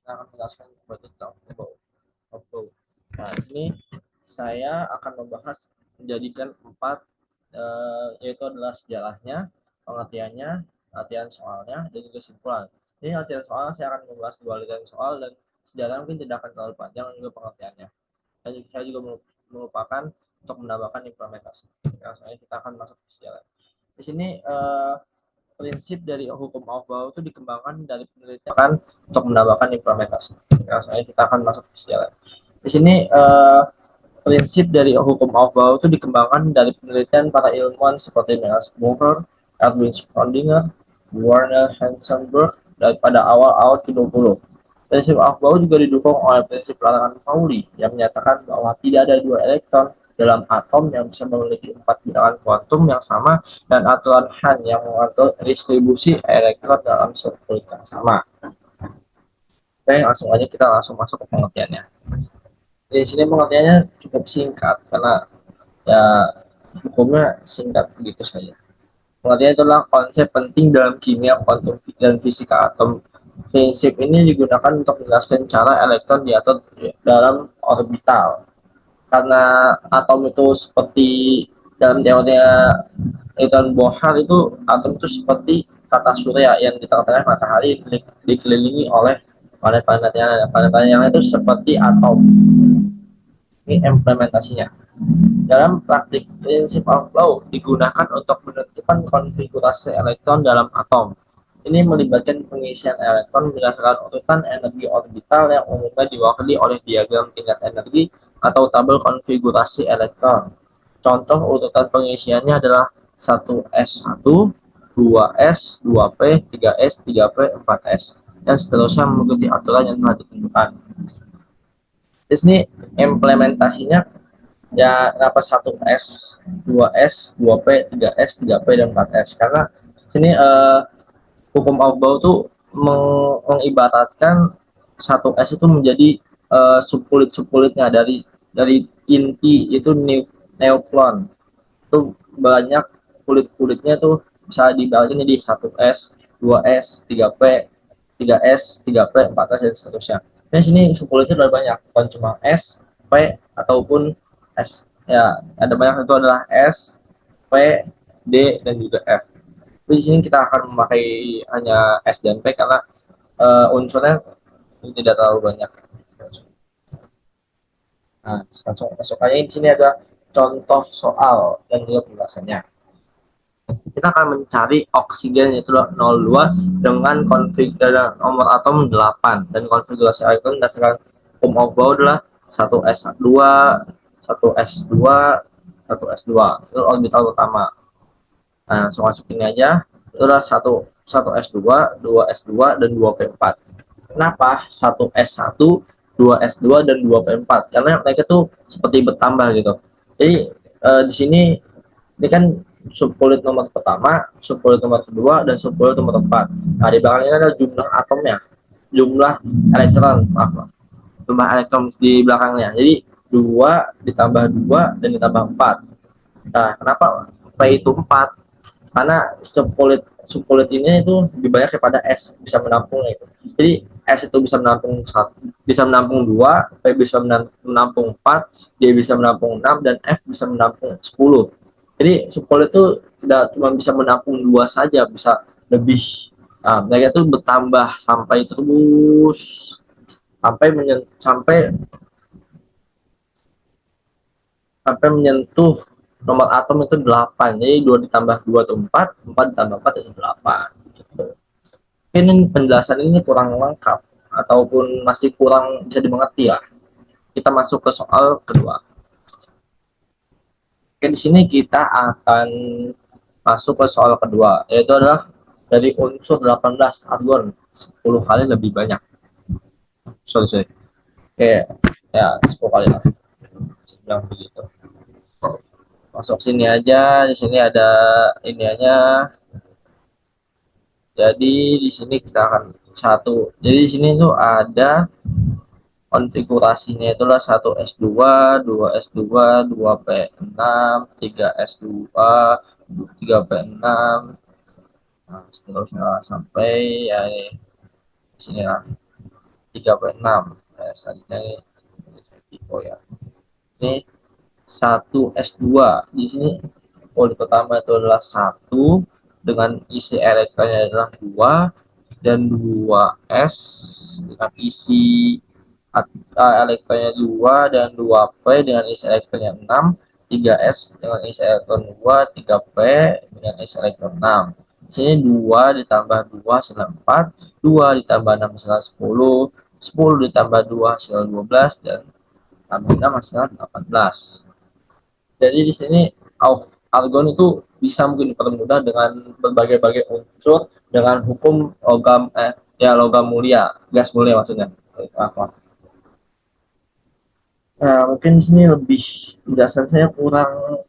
Kita akan menjelaskan kembali tentang flow. Nah, ini saya akan membahas menjadikan empat, yaitu adalah sejarahnya, pengertiannya, latihan soalnya, dan juga kesimpulan. Ini latihan soal saya akan membahas dua latihan soal dan sejarah mungkin tidak akan terlalu panjang dan juga pengertiannya. Dan saya juga melupakan untuk menambahkan implementasi. Sekarang kita akan masuk ke sejarah. Di sini prinsip dari hukum Aufbau itu dikembangkan dari penelitian untuk menambahkan implementasi. Sekarang kita akan masuk ke sejarah. Di sini prinsip dari hukum Aufbau itu dikembangkan dari penelitian para ilmuwan seperti Niels Bohr, Edwin Schrödinger, Werner Heisenberg dari pada awal-awal ke-20. Prinsip Aufbau juga didukung oleh prinsip larangan Pauli yang menyatakan bahwa tidak ada dua elektron dalam atom yang bisa memiliki empat bilangan kuantum yang sama dan aturan Hahn yang mengatur distribusi elektron dalam sirkuit yang sama. Oke, langsung aja kita langsung masuk ke pengertiannya. Di sini pengertiannya cukup singkat karena ya hukumnya singkat begitu saja. Pengertian itulah konsep penting dalam kimia kuantum dan fisika atom. Prinsip ini digunakan untuk menjelaskan cara elektron diatur dalam orbital. Karena atom itu seperti dalam teorinya Newton Bohr itu atom itu seperti tata surya yang di tengah-tengah matahari dikelilingi oleh planet-planet yang itu seperti atom. Ini implementasinya. Dalam praktik, prinsip Outlaw digunakan untuk menentukan konfigurasi elektron dalam atom. Ini melibatkan pengisian elektron berdasarkan urutan energi orbital yang umumnya diwakili oleh diagram tingkat energi atau tabel konfigurasi elektron. Contoh urutan pengisiannya adalah 1s1, 2s, 2p, 3s, 3p, 4s, dan seterusnya mengikuti aturan yang telah ditentukan. Di sini implementasinya ya kenapa 1S, 2S, 2P, 3S, 3P, dan 4S karena sini hukum Aufbau tuh mengibaratkan 1S itu menjadi subkulit-subkulitnya dari inti itu neutron itu banyak kulit-kulitnya tuh bisa dibagiin jadi 1S, 2S, 3P, 3S, 3P, 4S, dan seterusnya. Dan sini subkulitnya udah banyak, bukan cuma S, P, ataupun S. Ya, ada banyak, itu adalah S, P, D, dan juga F. Di sini kita akan memakai hanya S dan P karena unsurnya tidak terlalu banyak. Nah, langsung masuk aja. Di sini ada contoh soal dan juga penjelasannya. Kita akan mencari oksigen yaitu 02 dengan konfigurasi nomor atom 8 dan konfigurasi elektron berdasarkan hukum Aufbau adalah 1s2, 1s2, 1s2 itu orbital utama. Nah, langsung masuk ini aja. Itu adalah 1s2, 2s2, dan 2p4. Kenapa 1s1, 2s2, dan 2p4? Karena mereka tuh seperti bertambah gitu. Jadi di sini ini kan subkulit nomor pertama, subkulit nomor kedua, dan subkulit nomor 4. Nah, di belakangnya ada jumlah atomnya, jumlah elektron, maaf, jumlah elektron di belakangnya. Jadi 2 ditambah 2 dan ditambah 4. Nah, kenapa P itu 4? Karena subkulit ini itu lebih banyak daripada S bisa menampung itu. Jadi S itu bisa menampung 1, bisa menampung 2, P bisa menampung 4, D bisa menampung 6, dan F bisa menampung 10. Jadi subkulit itu tidak cuma bisa menampung 2 saja, bisa lebih. Nah, mereka itu bertambah sampai terus sampai sampai menyentuh nomor atom itu 8. Jadi 2 ditambah 2 itu 4, 4 ditambah 4 itu 8. Gitu. Mungkin penjelasan ini kurang lengkap ataupun masih kurang bisa dimengerti lah. Kita masuk ke soal kedua. Oke, di sini kita akan masuk ke soal kedua, yaitu adalah dari unsur 18 argon 10 kali lebih banyak. Sorry. Oke, ya 10 kali lah. Bilang begitu. Masuk sini aja, di sini ada ini aja. Jadi di sini kita akan satu. Jadi di sini tuh ada konfigurasinya itulah 1s2, 2s2, 2p6, 3s2, 3p6. Nah, seterusnya sampai ya di sini lah. 3/6. Nah, selanjutnya ini ya. Ini 1s2. Di sini poli pertama itu adalah 1 dengan isi elektronnya adalah 2, dan 2s dengan isi elektronnya 2 dan 2p dengan isi elektronnya 6, 3s dengan isi elektron 2, 3p dengan isi elektron 6. Di sini 2 ditambah 2 hasilnya 4, 2 ditambah 6 hasilnya 10, 10 ditambah 2 hasilnya 12, dan tambah 6 hasilnya 18. Jadi di sini argon itu bisa mungkin dipermudah dengan berbagai-bagai unsur dengan hukum logam logam mulia, gas mulia maksudnya. Nah, mungkin di sini lebih penjelasan saya kurang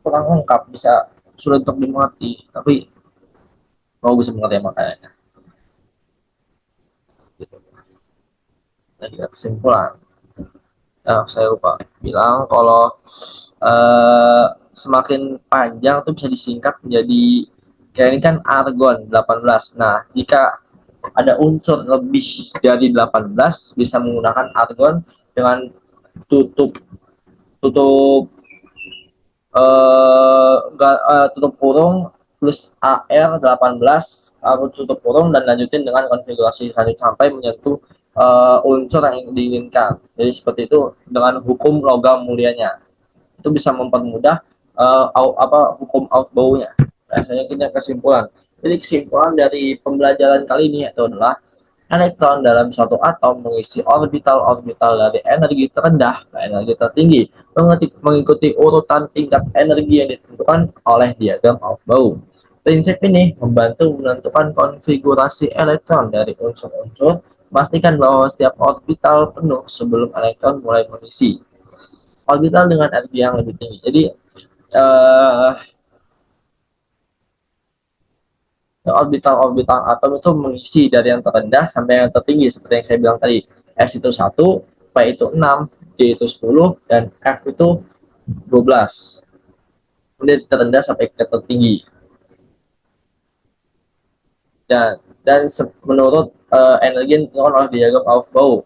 lengkap, bisa sulit untuk dimengerti, tapi mau bisa mengerti makanya. Gitu. Nah, kesimpulan. Nah, saya lupa bilang kalau semakin panjang tuh bisa disingkat menjadi kayak ini kan argon 18. Nah, jika ada unsur lebih dari 18 bisa menggunakan argon dengan tutup tutup tutup kurung plus AR 18 aku tutup kurung dan lanjutin dengan konfigurasi sampai menyentuh unsur yang diinginkan. Jadi seperti itu dengan hukum logam mulianya. Itu bisa mempermudah hukum Aufbau-nya. Nah, saya punya kesimpulan. Jadi kesimpulan dari pembelajaran kali ini itu adalah elektron dalam suatu atom mengisi orbital-orbital dari energi terendah ke energi tertinggi mengikuti urutan tingkat energi yang ditentukan oleh diagram Aufbau. Prinsip ini membantu menentukan konfigurasi elektron dari unsur-unsur, memastikan bahwa setiap orbital penuh sebelum elektron mulai mengisi orbital dengan energi yang lebih tinggi. Jadi eh, orbital-orbital atom itu mengisi dari yang terendah sampai yang tertinggi seperti yang saya bilang tadi. S itu 1, P itu 6, D itu 10, dan F itu 12. Kemudian terendah sampai ke tertinggi. Dan menurut energi yang ditentukan oleh diagram Aufbau.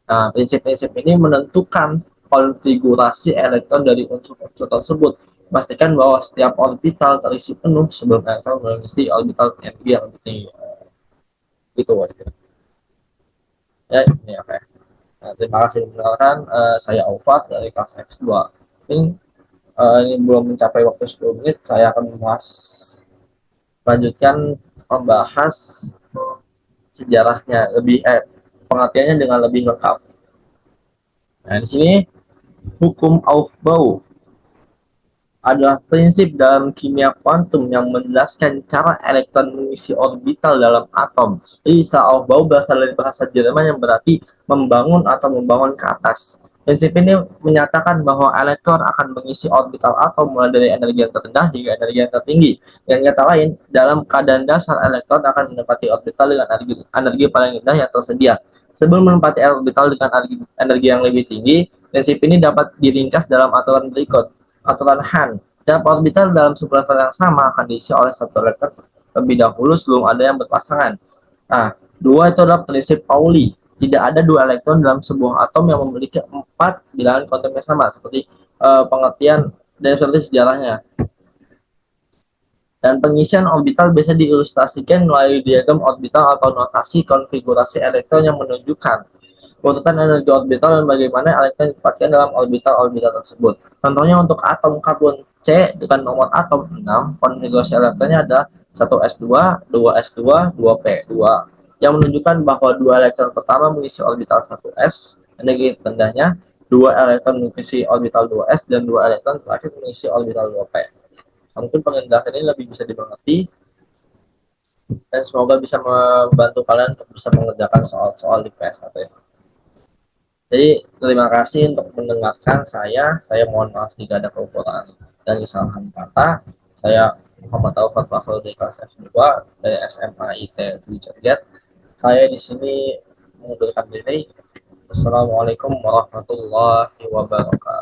Nah, prinsip-prinsip ini menentukan konfigurasi elektron dari unsur-unsur tersebut. Pastikan bahwa setiap orbital terisi penuh sebelum elektron mengisi orbital energi yang lebih tinggi. Gitu, ya ini oke. Nah, terima kasih mendengarkan. Saya Aufat dari kelas X2. Ini belum mencapai waktu 10 menit. Saya akan membahas sejarahnya pengertiannya dengan lebih lengkap. Nah, di sini hukum Aufbau adalah prinsip dalam kimia kuantum yang menjelaskan cara elektron mengisi orbital dalam atom. Jadi Aufbau berasal dari bahasa Jerman yang berarti membangun atau membangun ke atas. Prinsip ini menyatakan bahwa elektron akan mengisi orbital atom mulai dari energi yang terendah hingga energi yang tertinggi. Dengan kata lain, dalam keadaan dasar elektron akan menempati orbital dengan energi paling rendah yang tersedia. Sebelum menempati orbital dengan energi yang lebih tinggi, prinsip ini dapat diringkas dalam aturan berikut. Aturan Hahn. Setiap orbital dalam sublevel yang sama akan diisi oleh satu elektron lebih dahulu sebelum ada yang berpasangan. Nah, dua itu adalah prinsip Pauli. Tidak ada dua elektron dalam sebuah atom yang memiliki 4 bilangan kuantum yang sama, seperti pengertian dari seperti sejarahnya. Dan pengisian orbital biasa diilustrasikan melalui diagram orbital atau notasi konfigurasi elektron yang menunjukkan urutan energi orbital dan bagaimana elektron ditempatkan dalam orbital-orbital tersebut. Contohnya untuk atom karbon C dengan nomor atom 6, konfigurasi elektronnya ada 1s2, 2s2, 2p2 yang menunjukkan bahwa dua elektron pertama mengisi orbital 1s, energi rendahnya, dua elektron mengisi orbital 2s, dan dua elektron terakhir mengisi orbital 2p. Mungkin penjelasan ini lebih bisa dimengerti dan semoga bisa membantu kalian untuk bisa mengerjakan soal-soal di PS1 ya. Jadi terima kasih untuk mendengarkan saya. Saya mohon maaf jika ada kekurangan dan kesalahan kata. Saya Muhammad Taufat Fakhrul dari kelas F2 dari SMA IT Jogja. Saya di sini mengundurkan diri. Assalamualaikum warahmatullahi wabarakatuh.